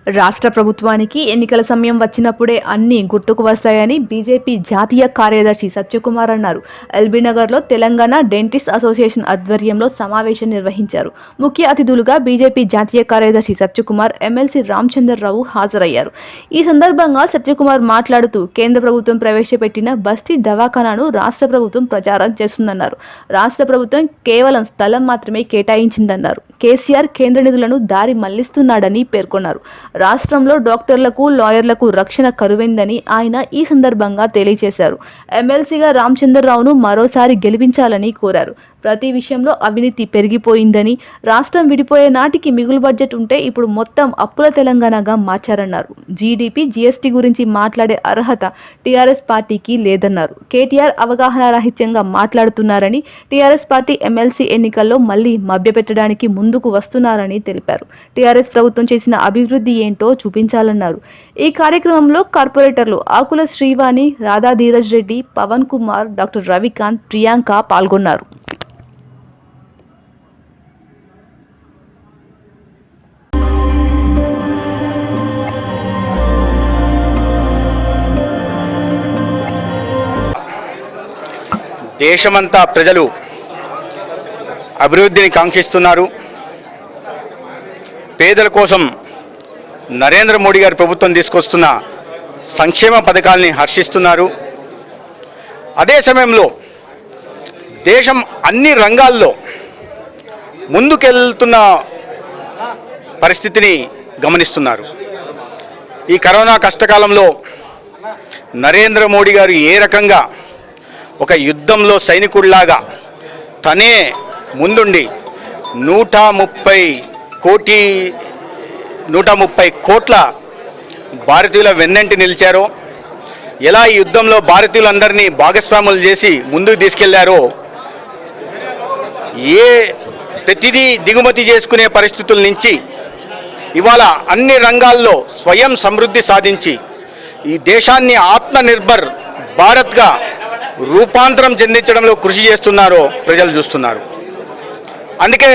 రాష్ట్ర ప్రభుత్వానికి ఎన్నికల సమయం వచ్చినప్పుడే అన్నీ గుర్తుకు వస్తాయని బీజేపీ జాతీయ కార్యదర్శి సత్యకుమార్ అన్నారు. ఎల్బీనగర్లో తెలంగాణ డెంటిస్ట్ అసోసియేషన్ ఆధ్వర్యంలో సమావేశం నిర్వహించారు. ముఖ్య అతిథులుగా బీజేపీ జాతీయ కార్యదర్శి సత్యకుమార్, ఎమ్మెల్సీ రామచంద్రరావు హాజరయ్యారు. ఈ సందర్భంగా సత్యకుమార్ మాట్లాడుతూ కేంద్ర ప్రభుత్వం ప్రవేశపెట్టిన బస్తీ దవాఖానాను రాష్ట్ర ప్రభుత్వం ప్రచారం చేస్తుందన్నారు. రాష్ట్ర ప్రభుత్వం కేవలం స్థలం మాత్రమే కేటాయించిందన్నారు. కేసీఆర్ కేంద్ర నిధులను దారి మళ్లిస్తున్నాడని పేర్కొన్నారు. రాష్ట్రంలో డాక్టర్లకు, లాయర్లకు రక్షణ కరువైందని ఆయన ఈ సందర్భంగా తెలియజేశారు. ఎమ్మెల్సీగా రామచంద్రరావును మరోసారి గెలిపించాలని కోరారు. ప్రతి విషయంలో అవినీతి పెరిగిపోయిందని, రాష్ట్రం విడిపోయే నాటికి మిగులు బడ్జెట్ ఉంటే ఇప్పుడు మొత్తం అప్పుల తెలంగాణగా మార్చారన్నారు. జీడీపీ, జీఎస్టీ గురించి మాట్లాడే అర్హత టీఆర్ఎస్ పార్టీకి లేదన్నారు. కేటీఆర్ అవగాహన రాహిత్యంగా మాట్లాడుతున్నారని, టీఆర్ఎస్ పార్టీ ఎమ్మెల్సీ ఎన్నికల్లో మళ్లీ మభ్యపెట్టడానికి ముందుకు వస్తున్నారని తెలిపారు. టీఆర్ఎస్ ప్రభుత్వం చేసిన అభివృద్ధి ఏంటో చూపించాలన్నారు. ఈ కార్యక్రమంలో కార్పొరేటర్లు ఆకుల శ్రీవాణి, రాధా ధీరజ్ రెడ్డి, పవన్ కుమార్, డాక్టర్ రవికాంత్, ప్రియాంక పాల్గొన్నారు. దేశమంతా ప్రజలు అభివృద్ధిని కాంక్షిస్తున్నారు. పేదల కోసం నరేంద్ర మోడీ గారి ప్రభుత్వం తీసుకొస్తున్న సంక్షేమ పథకాల్ని హర్షిస్తున్నారు. అదే సమయంలో దేశం అన్ని రంగాల్లో ముందుకెళ్తున్న పరిస్థితిని గమనిస్తున్నారు. ఈ కరోనా కష్టకాలంలో నరేంద్ర మోడీ గారు ఏ రకంగా ఒక యుద్ధంలో సైనికుడిలాగా తనే ముందుండి 130 కోట్ల భారతీయుల వెన్నంటి నిలిచారో, ఎలా ఈ యుద్ధంలో భారతీయులందరినీ భాగస్వాములు చేసి ముందుకు తీసుకెళ్లారో, ప్రతిదీ దిగుమతి చేసుకునే పరిస్థితుల నుంచి ఇవాళ అన్ని రంగాల్లో స్వయం సమృద్ధి సాధించి ఈ దేశాన్ని ఆత్మనిర్భర్ భారత్గా రూపాంతరం చెందించడంలో కృషి చేస్తున్నారో ప్రజలు చూస్తున్నారు. అందుకే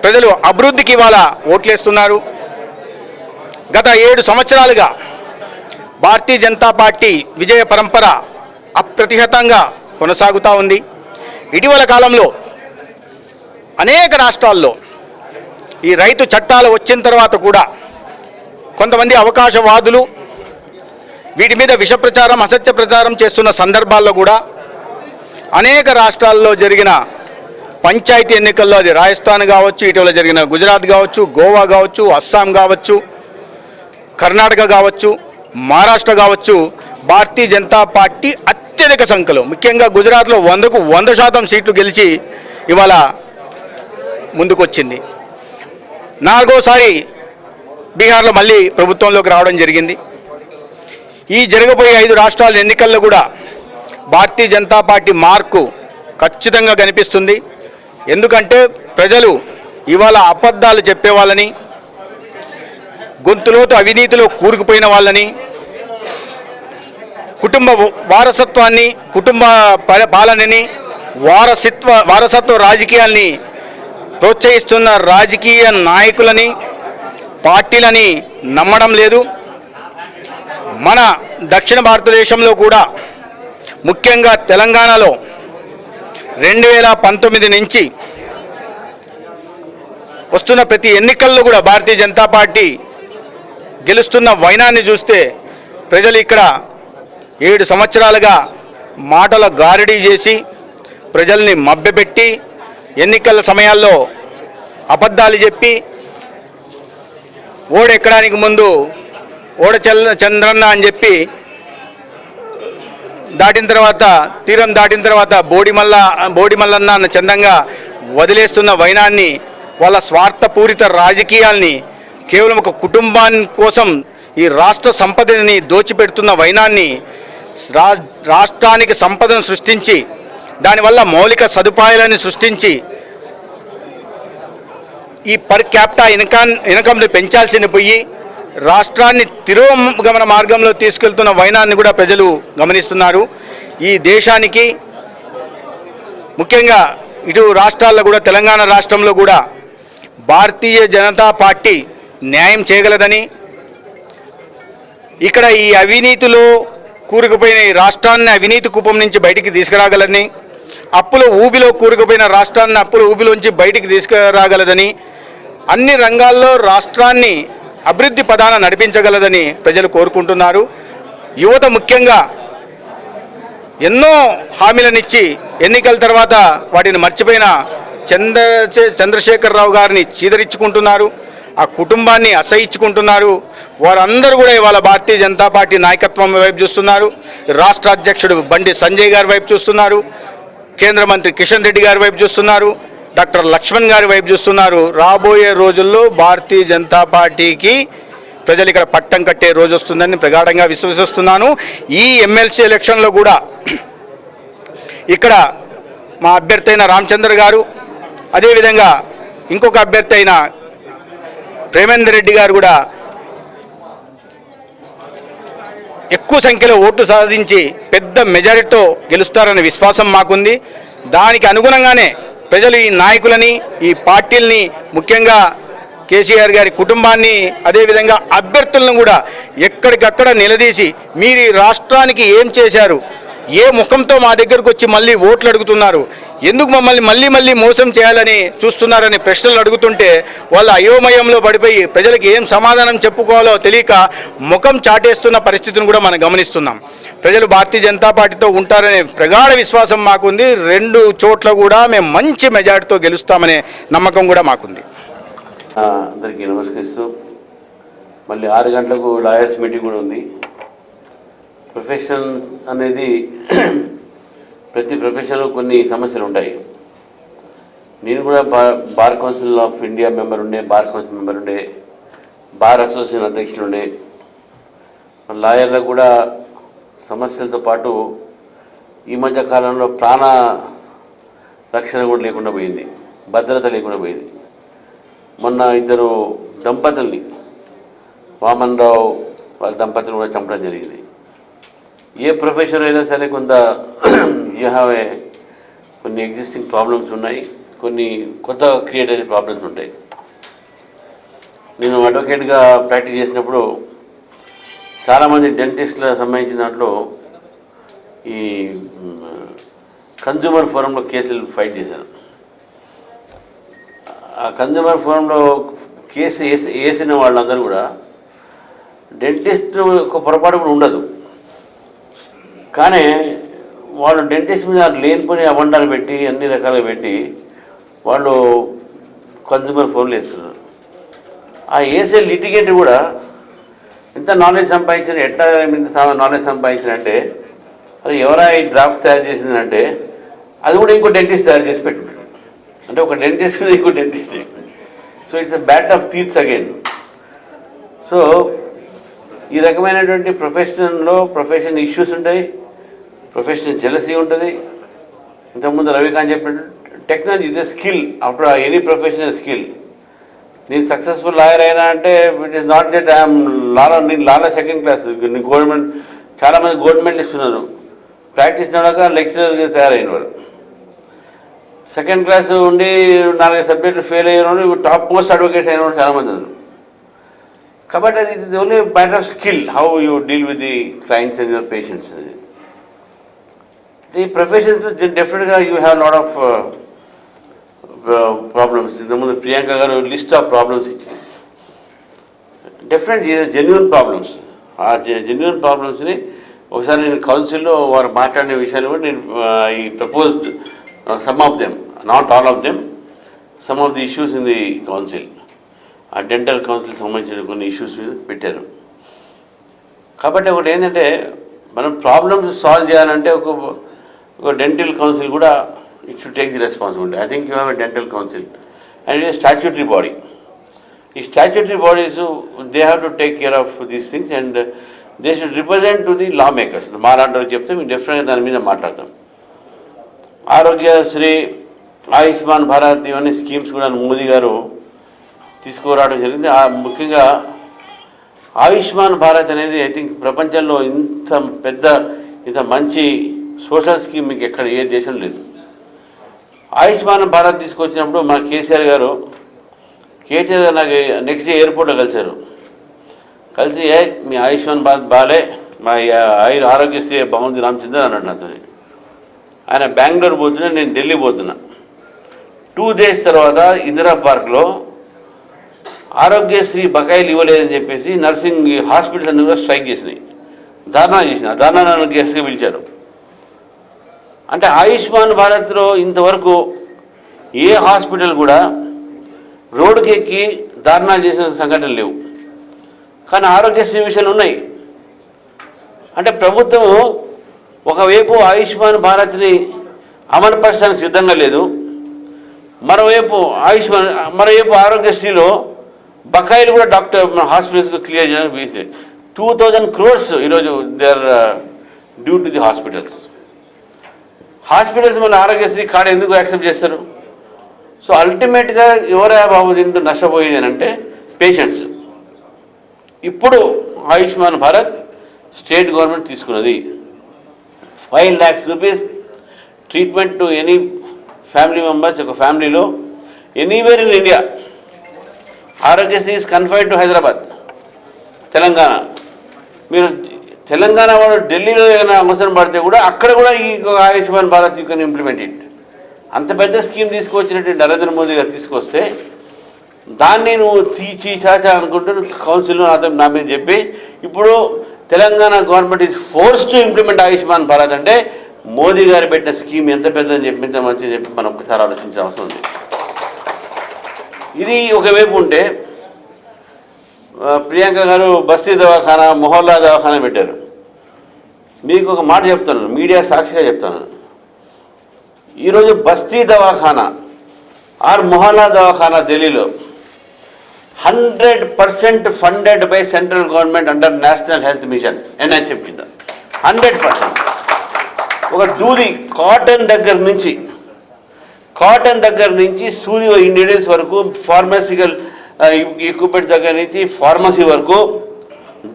ప్రజలు అభివృద్ధికి ఇవాళ ఓట్లేస్తున్నారు. గత 7 సంవత్సరాలుగా భారతీయ జనతా పార్టీ విజయ పరంపర అప్రతిహతంగా కొనసాగుతూ ఉంది. ఇటీవల కాలంలో అనేక రాష్ట్రాల్లో ఈ రైతు చట్టాలు వచ్చిన తర్వాత కూడా కొంతమంది అవకాశవాదులు వీటి మీద విష ప్రచారం, అసత్య ప్రచారం చేస్తున్న సందర్భాల్లో కూడా అనేక రాష్ట్రాల్లో జరిగిన పంచాయతీ ఎన్నికల్లో, అది రాజస్థాన్ కావచ్చు, ఇటీవల జరిగిన గుజరాత్ కావచ్చు, గోవా కావచ్చు, అస్సాం కావచ్చు, కర్ణాటక కావచ్చు, మహారాష్ట్ర కావచ్చు, భారతీయ జనతా పార్టీ అత్యధిక సంఖ్యలో, ముఖ్యంగా గుజరాత్లో 100కు 100% సీట్లు గెలిచి ఇవాళ ముందుకొచ్చింది. 4వసారి బీహార్లో మళ్ళీ ప్రభుత్వంలోకి రావడం జరిగింది. ఈ జరగబోయే 5 రాష్ట్రాల ఎన్నికల్లో కూడా భారతీయ జనతా పార్టీ మార్కు ఖచ్చితంగా కనిపిస్తుంది. ఎందుకంటే ప్రజలు ఇవాళ అబద్ధాలు చెప్పే వాళ్ళని, గొంతులోతు అవినీతిలో కూరుకుపోయిన వాళ్ళని, కుటుంబ వారసత్వాన్ని, కుటుంబ పాలనని, వారసత్వ రాజకీయాల్ని ప్రోత్సహిస్తున్న రాజకీయ నాయకులని, పార్టీలని నమ్మడం లేదు. మన దక్షిణ భారతదేశంలో కూడా ముఖ్యంగా తెలంగాణలో 2019 నుంచి వస్తున్న ప్రతి ఎన్నికల్లో కూడా భారతీయ జనతా పార్టీ గెలుస్తున్న వైనాన్ని చూస్తే ప్రజలు ఇక్కడ 7 సంవత్సరాలుగా మాటల గారడీ చేసి ప్రజల్ని మభ్యపెట్టి ఎన్నికల సమయాల్లో అబద్ధాలు చెప్పి ఓడెక్కడానికి ముందు చంద్రన్న అని చెప్పి దాటిన తర్వాత, తీరం దాటిన తర్వాత బోడిమల్లన్న అన్న చందంగా వదిలేస్తున్న వైనాన్ని, వాళ్ళ స్వార్థపూరిత రాజకీయాల్ని, కేవలం ఒక కుటుంబాన్ని కోసం ఈ రాష్ట్ర సంపదని దోచిపెడుతున్న వైనాన్ని, రాష్ట్రానికి సంపదను సృష్టించి దానివల్ల మౌలిక సదుపాయాలను సృష్టించి ఈ పర్ క్యాపిటా ఇన్కమ్ని పెంచాల్సిన పోయి రాష్ట్రాన్ని తిరోగమన మార్గంలో తీసుకెళ్తున్న వైనాన్ని కూడా ప్రజలు గమనిస్తున్నారు. ఈ దేశానికి ముఖ్యంగా ఇటు రాష్ట్రాల్లో కూడా, తెలంగాణ రాష్ట్రంలో కూడా భారతీయ జనతా పార్టీ న్యాయం చేయగలదని, ఇక్కడ ఈ అవినీతిలో కూరుకుపోయిన ఈ రాష్ట్రాన్ని అవినీతి కూపం నుంచి బయటికి తీసుకురాగలని, అప్పుల ఊబిలో కూరుకుపోయిన రాష్ట్రాన్ని అప్పుల ఊబిలోంచి బయటికి తీసుకురాగలదని, అన్ని రంగాల్లో రాష్ట్రాన్ని అభివృద్ధి పదాన నడిపించగలదని ప్రజలు కోరుకుంటున్నారు. యువత ముఖ్యంగా ఎన్నో హామీలనిచ్చి ఎన్నికల తర్వాత వాటిని మర్చిపోయిన చంద్రశేఖరరావు గారిని చీదరించుకుంటున్నారు, ఆ కుటుంబాన్ని అసహించుకుంటున్నారు. వారందరూ కూడా ఇవాళ భారతీయ జనతా పార్టీ నాయకత్వం వైపు చూస్తున్నారు. రాష్ట్ర అధ్యక్షుడు బండి సంజయ్ గారి వైపు చూస్తున్నారు, కేంద్ర మంత్రి కిషన్ రెడ్డి గారి వైపు చూస్తున్నారు, డాక్టర్ లక్ష్మణ్ గారి వైపు చూస్తున్నారు. రాబోయే రోజుల్లో భారతీయ జనతా పార్టీకి ప్రజలు ఇక్కడ పట్టం కట్టే రోజు వస్తుందని ప్రగాఢంగా విశ్వసిస్తున్నాను. ఈ ఎమ్మెల్సీ ఎలక్షన్లో కూడా ఇక్కడ మా అభ్యర్థి అయిన రామచంద్ర గారు, అదేవిధంగా ఇంకొక అభ్యర్థి అయిన ప్రేమేందర్ రెడ్డి గారు కూడా ఎక్కువ సంఖ్యలో ఓట్లు సాధించి పెద్ద మెజారిటీతో గెలుస్తారనే విశ్వాసం మాకుంది. దానికి అనుగుణంగానే ప్రజలు ఈ నాయకులని, ఈ పార్టీలని, ముఖ్యంగా కేసీఆర్ గారి కుటుంబాన్ని, అదేవిధంగా అభ్యర్థులను కూడా ఎక్కడికక్కడ నిలదీసి మీరు ఈ రాష్ట్రానికి ఏం చేశారు, ఏ ముఖంతో మా దగ్గరకు వచ్చి మళ్ళీ ఓట్లు అడుగుతున్నారు, ఎందుకు మమ్మల్ని మళ్ళీ మోసం చేయాలని చూస్తున్నారని ప్రశ్నలు అడుగుతుంటే వాళ్ళ అయోమయంలో పడిపోయి ప్రజలకు ఏం సమాధానం చెప్పుకోవాలో తెలియక ముఖం చాటేస్తున్న పరిస్థితిని కూడా మనం గమనిస్తున్నాం. ప్రజలు భారతీయ జనతా పార్టీతో ఉంటారనే ప్రగాఢ విశ్వాసం మాకుంది. 2 చోట్ల కూడా మేము మంచి మెజార్టీతో గెలుస్తామనే నమ్మకం కూడా మాకుంది. అందరికీ నమస్కరిస్తూ, మళ్ళీ 6 గంటలకు లాయర్స్ మీటింగ్ కూడా ఉంది. ప్రొఫెషన్ అనేది ప్రతి ప్రొఫెషన్లో కొన్ని సమస్యలు ఉంటాయి. నేను కూడా bar council of India member ఉండే, బార్ కౌన్సిల్ మెంబర్ ఉండే, బార్ అసోసియేషన్ అధ్యక్షులు ఉండే. లాయర్లకు కూడా సమస్యలతో పాటు ఈ మధ్య కాలంలో ప్రాణ రక్షణ కూడా లేకుండా పోయింది, భద్రత లేకుండా పోయింది. మొన్న 2 దంపతుల్ని, వామన్ రావు వాళ్ళ దంపతులను కూడా చంపడం జరిగింది. ఏ ప్రొఫెషన్ అయినా సరే కొంత కొన్ని ఎగ్జిస్టింగ్ ప్రాబ్లమ్స్ ఉన్నాయి, కొన్ని కొత్త క్రియేట్ అయ్యే ప్రాబ్లమ్స్ ఉంటాయి. నేను అడ్వకేట్గా ప్రాక్టీస్ చేసినప్పుడు చాలామంది డెంటిస్ట్లకు సంబంధించిన దాంట్లో ఈ కన్జ్యూమర్ ఫోరంలో కేసులు ఫైట్ చేశాను. ఆ కన్జ్యూమర్ ఫోరంలో కేసు వేసిన వాళ్ళందరూ కూడా డెంటిస్ట్ ఒక పొరపాటు కూడా ఉండదు, కానీ వాళ్ళు డెంటిస్ట్ మీద లేనిపోని అబండాలు పెట్టి అన్ని రకాలుగా పెట్టి వాళ్ళు కన్జ్యూమర్ ఫోన్లు వేస్తున్నారు. ఆ వేసే లిటిగేట్ కూడా ఎంత నాలెడ్జ్ సంపాదించిన, ఎట్లా ఇంత నాలెడ్జ్ సంపాదించినంటే అది ఎవరా ఈ డ్రాఫ్ట్ తయారు చేసిందంటే అది కూడా ఇంకో డెంటిస్ట్ తయారు చేసి పెట్టినాడు. అంటే ఒక డెంటిస్ట్ మీద ఇంకో dentist. So it's a bat of teeths again. So ఈ రకమైనటువంటి ప్రొఫెషన్ ఇష్యూస్ ఉంటాయి, ప్రొఫెషనల్ జెలసీ ఉంటుంది. ఇంతకుముందు రవికాంత్ చెప్పినట్టు technology is a skill, after any professional skill. నేను సక్సెస్ఫుల్ లాయర్ అయినా అంటే ఇట్ ఈస్ నాట్ దట్ నేను లాలా 2nd క్లాస్. గవర్నమెంట్ చాలామంది గవర్నమెంట్ ఇస్తున్నారు, ప్రాక్టీస్ నడక లెక్చరర్గా తయారైన వాడు. 2nd క్లాస్ ఉండి 4 సబ్జెక్టులు ఫెయిల్ అయిన వాడు టాప్ మోస్ట్ అడ్వకేట్స్ అయిన వాడు చాలామంది ఉన్నారు. కాబట్టి అది it is only matter of skill, how you deal with the clients and your patients. The professions డెఫినెట్గా you have lot of problems. ఇంతకుముందు ప్రియాంక గారు లిస్ట్ ఆఫ్ ప్రాబ్లమ్స్ ఇచ్చింది. Definite genuine problems. ఆ జెన్యున్ ప్రాబ్లమ్స్ని ఒకసారి నేను కౌన్సిల్లో వారు మాట్లాడిన విషయాలు కూడా నేను ఈ proposed some of them, not all of them, some of the issues in the council. ఆ డెంటల్ కౌన్సిల్ సంబంధించిన కొన్ని ఇష్యూస్ మీద పెట్టారు. కాబట్టి ఒకటి ఏంటంటే మనం ప్రాబ్లమ్స్ సాల్వ్ చేయాలంటే ఒక డెంటల్ కౌన్సిల్ కూడా it should take the responsibility. I think you have a dental council and it statutory body. ఈ statutory bodies they have to take care of these things and they should represent to the lawmakers. మా లాంటి చెప్తే మేము డెఫినెట్గా దాని మీద మాట్లాడతాం. ఆరోగ్యశ్రీ, ఆయుష్మాన్ భారత్ ఇవన్నీ స్కీమ్స్ కూడా మోదీ గారు తీసుకురావడం జరిగింది. ముఖ్యంగా ఆయుష్మాన్ భారత్ అనేది ఐ థింక్ ప్రపంచంలో ఇంత మంచి సోషల్ స్కీమ్ మీకు ఎక్కడ ఏ దేశం లేదు. ఆయుష్మాన్ భారత్ తీసుకొచ్చినప్పుడు మన కేటీఆర్ గారు నాకు నెక్స్ట్ డే ఎయిర్పోర్ట్లో కలిశారు. కలిసి మీ ఆయుష్మాన్ భారత్ బాలే మా ఆరోగ్యశ్రీ బాగుంది రామచంద్ర అన్నాడు నాతో. ఆయన బెంగళూరు పోతున్నా, నేను ఢిల్లీ పోతున్నా. 2 days తర్వాత ఇందిరా పార్క్లో ఆరోగ్యశ్రీ బకాయిలు ఇవ్వలేదని చెప్పేసి నర్సింగ్ హాస్పిటల్స్ అన్ని కూడా స్ట్రైక్ చేసినాయి, ధర్నా చేసిన. ధర్నా నన్ను గెస్ట్గా పిలిచారు. అంటే ఆయుష్మాన్ భారత్లో ఇంతవరకు ఏ హాస్పిటల్ కూడా రోడ్డుకి ఎక్కి ధర్నాలు చేసిన సంఘటనలు లేవు, కానీ ఆరోగ్యశ్రీ విషయాలు ఉన్నాయి. అంటే ప్రభుత్వం ఒకవైపు ఆయుష్మాన్ భారత్ని అమలుపరచడానికి సిద్ధంగా లేదు, మరోవైపు ఆరోగ్యశ్రీలో బకాయిలు కూడా హాస్పిటల్స్కి క్లియర్ చేయడానికి 2000 crores ఈరోజు they are due to the hospitals. మన ఆరోగ్యశ్రీ కార్డు ఎందుకు యాక్సెప్ట్ చేస్తారు? సో అల్టిమేట్గా ఎవరా బాబు దీంట్లో నష్టపోయేది అని అంటే పేషెంట్స్. ఇప్పుడు ఆయుష్మాన్ భారత్ స్టేట్ గవర్నమెంట్ తీసుకున్నది 5 lakhs rupees treatment to any family members. ఒక ఫ్యామిలీలో anywhere in India. Aarogyasri is confined to Hyderabad, Telangana. మీరు తెలంగాణ వాళ్ళు ఢిల్లీలో ఏదైనా అవసరం పడితే కూడా అక్కడ కూడా ఈ Ayushman Bharat you can implement it. అంత పెద్ద స్కీమ్ తీసుకొచ్చినటువంటి నరేంద్ర మోదీ గారు తీసుకొస్తే దాన్ని నువ్వు చాచా అనుకుంటూ కౌన్సిల్లో నా మీద చెప్పి ఇప్పుడు Telangana government is force to implement Ayushman Bharat అంటే మోదీ గారు పెట్టిన స్కీమ్ ఎంత పెద్దని చెప్పింత మంచిగా చెప్పి మనం ఒకసారి ఆలోచించే అవసరం ఉంది. ఇది ఒకవైపు ఉంటే ప్రియాంక గారు బస్తీ దవాఖానా, మొహల్లా దవాఖానా పెట్టారు. మీకు ఒక మాట చెప్తాను, మీడియా సాక్షిగా చెప్తాను. ఈరోజు బస్తీ దవాఖానా ఆర్ మొహల్లా దవాఖానా ఢిల్లీలో 100% funded by central government under national health machine NHM కింద 100%. ఒక దూది కాటన్ దగ్గర నుంచి సూది ఇంగ్రీడియంట్స్ వరకు, ఫార్మసికల్ ఎక్విప్మెంట్ దగ్గర నుంచి ఫార్మసీ వరకు,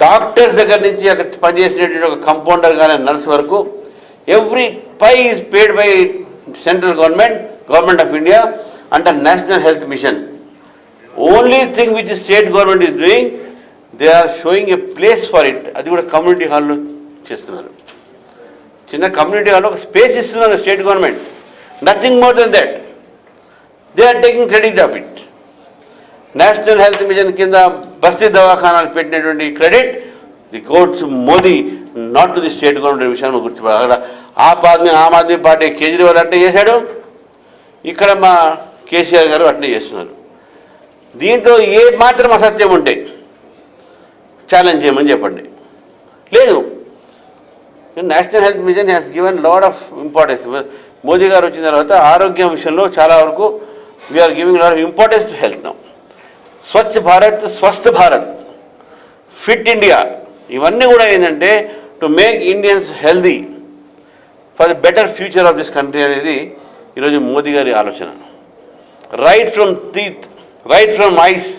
డాక్టర్స్ దగ్గర నుంచి అక్కడ పనిచేసినటువంటి ఒక కంపౌండర్ కానీ నర్స్ వరకు every pie is paid by central government of India under national health mission. Only thing which state government is doing, they are showing a place for it. అది కూడా కమ్యూనిటీ హాల్లో చేస్తున్నారు. చిన్న కమ్యూనిటీ హాల్లో ఒక space ఇస్తున్నారు state government. Nothing more than that. They are taking credit of it. National health mission కింద బస్తీ దవాఖానాలు పెట్టినటువంటి credit the courts Modi, not to the state government విషయాన్ని గుర్తుపడాలి. అక్కడ ఆమ్ ఆద్మీ పార్టీ కేజ్రీవాల్ అట్నే చేశాడు, ఇక్కడ మా కేసీఆర్ గారు అట్నే చేస్తున్నారు. దీంట్లో ఏ మాత్రం అసత్యం ఉంటే ఛాలెంజ్ చేయమని చెప్పండి. లేదు, national health mission has given lot of importance. Modi గారు వచ్చిన తర్వాత ఆరోగ్యం విషయంలో చాలా వరకు we are giving lot of importance to health now. Swachh Bharat, Swasth Bharat, fit India, ఇవన్నీ కూడా ఏంటంటే to make Indians healthy for the better future of this country అనేది ఈరోజు మోదీ గారి ఆలోచన. Right from teeth, right from eyes,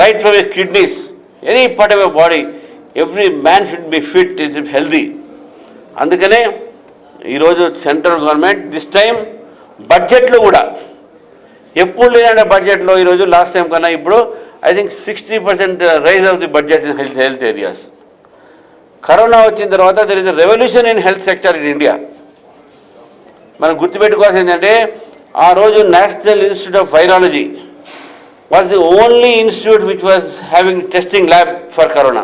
right from your kidneys, any part of your body, every man should be fit, is healthy. అందుకనే ఈరోజు central government this time బడ్జెట్లో కూడా ఎప్పుడు లేనంటే బడ్జెట్లో ఈరోజు లాస్ట్ టైం కన్నా ఇప్పుడు I think 60% rise of the budget in health areas. Corona వచ్చిన తర్వాత there is a revolution in health sector in India. మనం గుర్తుపెట్టుకోవాల్సింది ఏంటంటే ఆ రోజు national institute of virology was the only institute which was having testing lab for corona.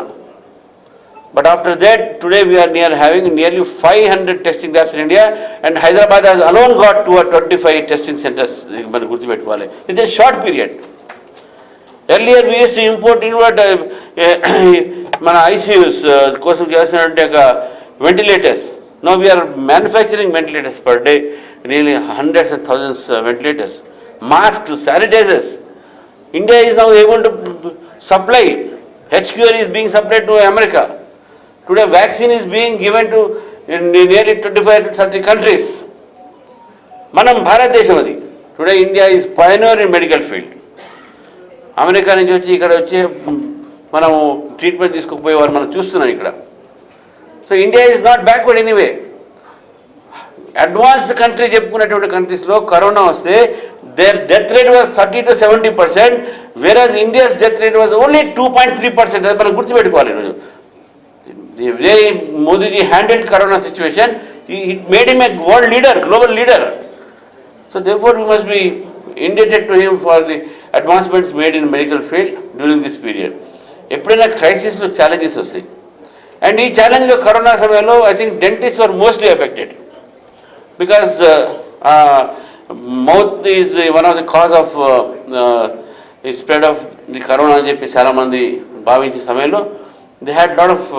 But after that, today we are having nearly 500 testing labs in India, and Hyderabad has alone got 25 testing centers. In a short period. Earlier we used to import మన ICUs కోసం చేస్తున్నట్టు ventilators. Now we are manufacturing ventilators per day, nearly hundreds and thousands ventilators. Masks, sanitizers. India is now able to supply. HQR is being supplied to America. Today vaccine is being given to nearly 25 to 30 countries. Manam Bharatdesham adi. Today India is pioneer in medical field. America nunchi vachi ikkada vachi manamu treatment తీసుకుపోయేవారు మనం చూస్తున్నాం ఇక్కడ. So India is not backward anyway. Advanced country చెప్పుకునేటువంటి కంట్రీస్లో corona వస్తే their death rate was 30 to 70%, whereas India's death rate was only 2.3%. అది మనం గుర్తుపెట్టుకోవాలి ఈరోజు. The way Modi ji handled corona situation, it made him a world leader, global leader. So therefore we must be indebted to him for the advancements made in medical field during this period. ఎప్పుడైనా క్రైసిస్లో challenges వస్తాయి, and ఈ ఛాలెంజ్లో corona సమయంలో I think dentist were mostly affected because mouth is one of the cause of the spread of the corona అని చెప్పి చాలామంది భావించే సమయంలో they had lot of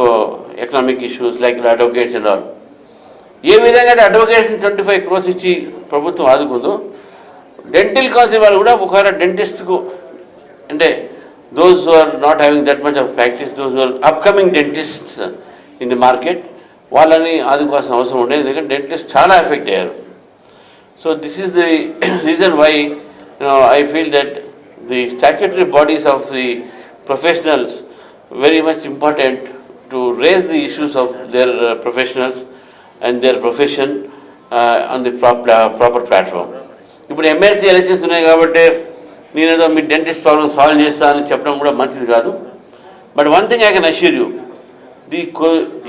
economic issues like advocates and all. ఏ విధంగా అయితే అడ్వకేట్స్ 25 crores ఇచ్చి ప్రభుత్వం ఆదుకుందో, డెంటల్ కౌన్సిల్ వాళ్ళు కూడా ఒకవేళ డెంటిస్ట్కు అంటే those who are not having that much of practice, those who are upcoming dentists in the market, వాళ్ళని ఆదుకోవాల్సిన అవసరం ఉండేది, ఎందుకంటే డెంటిస్ట్ చాలా ఎఫెక్ట్ అయ్యారు. So this is the reason why I feel that the statutory bodies of the professionals very much important to raise the issues of their professionals and their profession on the proper platform. ఇప్పుడు MLC elections ఉన్నాయి కాబట్టి నేనేదో మీ dentist problem solve చేస్తానని చెప్పడం కూడా మంచిది కాదు. But one thing I can assure you, the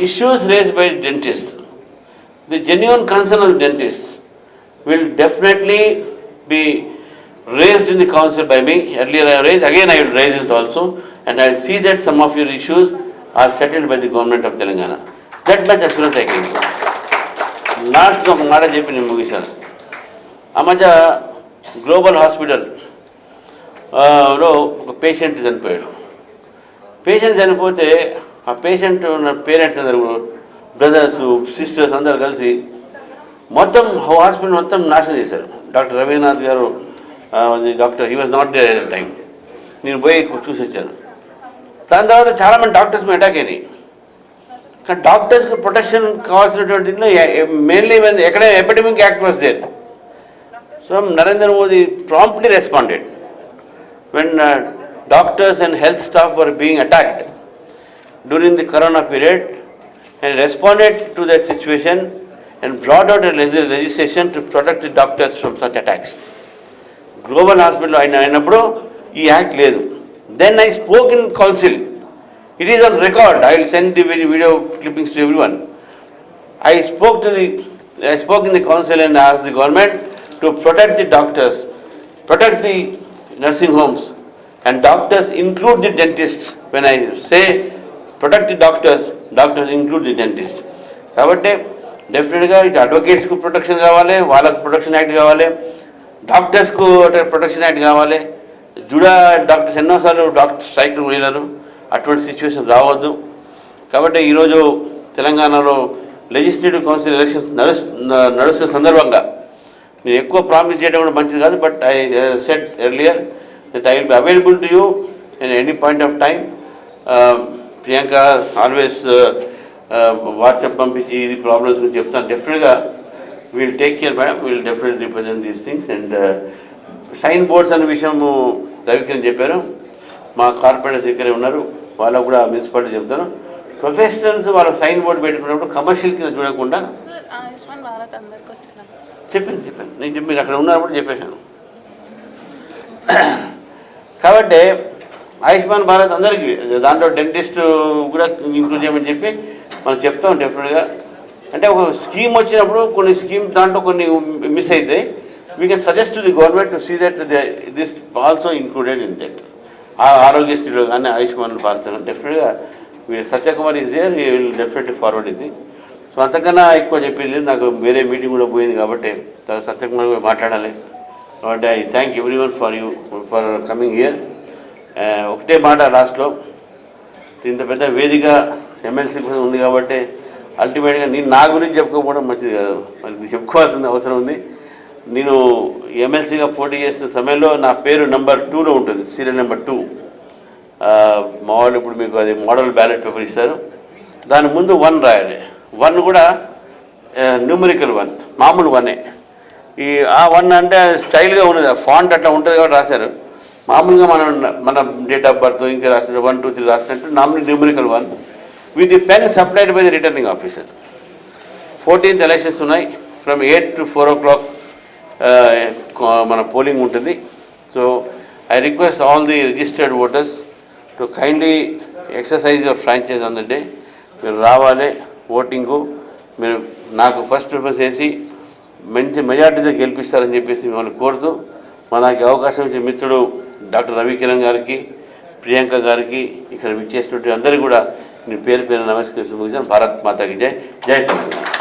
issues raised by dentist, the genuine concern of dentist will definitely be raised in the council by me. Earlier I raised, again I will raise it also, and I will see that some of your issues are settled by the government of Telangana. That much assurance I can give. Last ఒక మాట చెప్పి నేను ముగిశాను. ఆ మధ్య global hospital లో ఒక patient చనిపోయాడు. Patient చనిపోతే ఆ పేషెంట్ పేరెంట్స్ అందరు, బ్రదర్స్, సిస్టర్స్ అందరు కలిసి మొత్తం హాస్పిటల్ మొత్తం నాశనం చేశారు. డాక్టర్ రవీనాథ్ గారు doctor, he was not there at the time. నేను పోయి చూసి వచ్చాను. దాని తర్వాత చాలామంది డాక్టర్స్ మీద అటాక్ అయినాయి. కానీ డాక్టర్స్కి ప్రొటెక్షన్ కావాల్సినటువంటి మెయిన్లీ ఎక్కడ epidemic act was there. So Narendra Modi promptly responded when doctors and health staff were being attacked during the corona period, and responded to that situation and brought out a legislation to protect the doctors from such attacks. Global hospital అయినప్పుడు ఈ act లేదు. Then I spoke in council. It is on record. I will send the video clippings to everyone. I spoke in the council and asked the government to protect the doctors, protect the nursing homes, and doctors include the dentists. When I say protect the doctors, doctors include the dentists. కాబట్టి డెఫినెట్గా ఇటు అడ్వకేట్స్కు protection కావాలి, వాళ్ళకు protection act కావాలి, డాక్టర్స్కు protection act కావాలి. జుడా doctors ఎన్నోసార్లు doctor స్ట్రైక్లు వెళ్ళారు. అటువంటి సిచ్యువేషన్ రావద్దు. కాబట్టి ఈరోజు తెలంగాణలో లెజిస్లేటివ్ కౌన్సిల్ ఎలక్షన్స్ నడుస్తున్న సందర్భంగా నేను ఎక్కువ ప్రామిస్ చేయడం కూడా మంచిది కాదు. But I said earlier that I will be available to you in any point of time. Priyanka always WhatsApp పంపించి ఇది ప్రాబ్లమ్స్ గురించి చెప్తాను. డెఫినెట్గా we'll take care madam, we'll definitely represent these things. And sign boards అనే విషయము రవికిరణ్ చెప్పారు, మా corporators ఇక్కడే ఉన్నారు, వాళ్ళకు కూడా మున్సిపాలిటీ చెప్తాను. ప్రొఫెషనల్స్ వాళ్ళ సైన్ బోర్డు పెట్టుకున్నప్పుడు కమర్షియల్ కింద చూడకుండా చెప్పాను నేను అక్కడ ఉన్నప్పుడు చెప్పేశాను. కాబట్టి ఆయుష్మాన్ భారత్ అందరికీ, దాంట్లో డెంటిస్ట్ కూడా ఇంక్లూడ్ చేయమని చెప్పి మనం చెప్తాం డెఫినెట్గా. అంటే ఒక స్కీమ్ వచ్చినప్పుడు కొన్ని స్కీమ్ దాంట్లో కొన్ని మిస్ అయితే we can suggest to the government to see that this also included in that. ఆరోగ్యశ్రీలో కానీ ఆయుష్మాన్ భారత్ కానీ డెఫినెట్గా Satyakumar is there, he will definitely forward ఇది. సో అంతకన్నా ఎక్కువ చెప్పింది నాకు వేరే మీటింగ్ కూడా పోయింది కాబట్టి సత్యకుమార్ కూడా మాట్లాడాలి. కాబట్టి I thank every one for you for coming here. ఒకటే మాట లాస్ట్లో, ఇంత పెద్ద వేదిక ఎమ్మెల్సీ కోసం ఉంది కాబట్టి అల్టిమేట్గా నేను నా గురించి చెప్పుకోకపోవడం మంచిది కాదు, మరి చెప్పుకోవాల్సిన అవసరం ఉంది. నేను ఎమ్మెల్సీగా పోటీ చేసిన సమయంలో నా పేరు నెంబర్ 2లో ఉంటుంది, సీరియల్ నెంబర్ 2. మా వాళ్ళు ఇప్పుడు మీకు అది మోడల్ బ్యాలెట్ పేపర్ ఇస్తారు, దాని ముందు 1 రాయాలి. 1 కూడా న్యూమరికల్ 1, మామూలు 1. ఆ 1 అంటే స్టైల్గా ఉన్నది, ఆ ఫాంట్ అట్లా ఉంటుంది కాబట్టి రాశారు. మామూలుగా మన డేట్ ఆఫ్ బర్త్ ఇంకా రాసినట్టు 1, 2, 3 రాసినట్టు normal numerical 1 with the pen supplied by the returning officer. 14th elections ఉన్నాయి, ఫ్రమ్ 8 to 4 o'clock మన పోలింగ్ ఉంటుంది. So I request all the registered voters to kindly exercise your franchise on the day. మీరు రావాలి ఓటింగ్కు, మీరు నాకు first preference చేసి మంచి మెజార్టీతో గెలిపిస్తారని చెప్పేసి మిమ్మల్ని కోరుతూ, మనకి అవకాశం ఇచ్చిన మిత్రుడు డాక్టర్ రవికిరణ్ గారికి, ప్రియాంక గారికి, ఇక్కడ విచ్చేసినటువంటి అందరికీ కూడా నేను పేరు నమస్కరిస్తూ ముగిస్తాను. భారత్ మాతాకి జై. జై తెలంగాణ.